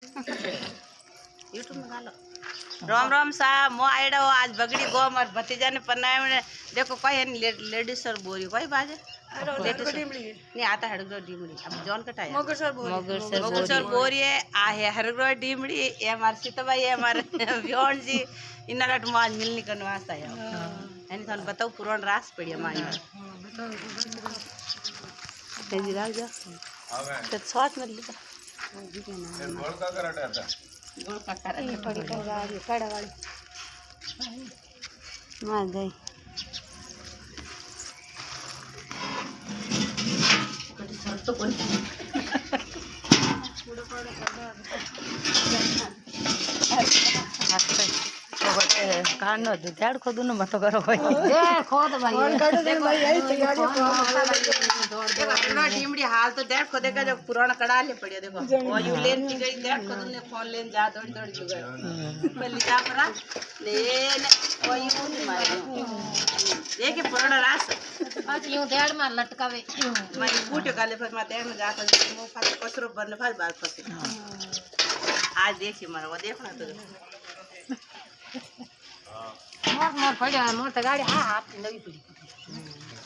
YouTube में डालो। राम राम साहब मो आइडा हो आज बगड़ी गो मर भतीजा ने पन्ना में देखो कोई है लेडीज सर बोरी कोई बाजे नहीं आता हड़गो डीमड़ी अब जॉन कटाया मगर सर बोरी है आ है हड़गो डीमड़ी ये हमार सीतबाई है हमारे व्योन जी इन्ना रट आज मिलनी करने वास्ता है यानी थाने बताओ पुरान रास पड़ी हमारी तेजी राग जा तो स्वाद मत लीजिए गोल का कराटा था गोल का कराटा ये पड़ी गाड़ी कड़ा वाली मार गई कटी सर तो कोई पूरा पड़ा कान नो देड़ खोदू न मत करो कोई दे खोद भाई और काटो दे भाई यही तैयारी देखो टीमड़ी हाल तो देड़ खोदे का जो पुराना कड़ा ले पड़िया देखो वो यू लेन की गई देड़ खोदू ने फोन लेन जा दौड़ दौड़ जो गए पहले जा परा ले वो यू नहीं मारे देखे पुराना रास आज यूं देड़ मार लटकावे मैं फूटे काले फिर मैं देड़ में जाकर मुंह फाटे कसरो बरने फाल बात फसे आज देखिए मारा वो देखना तो मोर मोर पड़ा मोर तो गाड़ी हाँ आप नवी पड़ी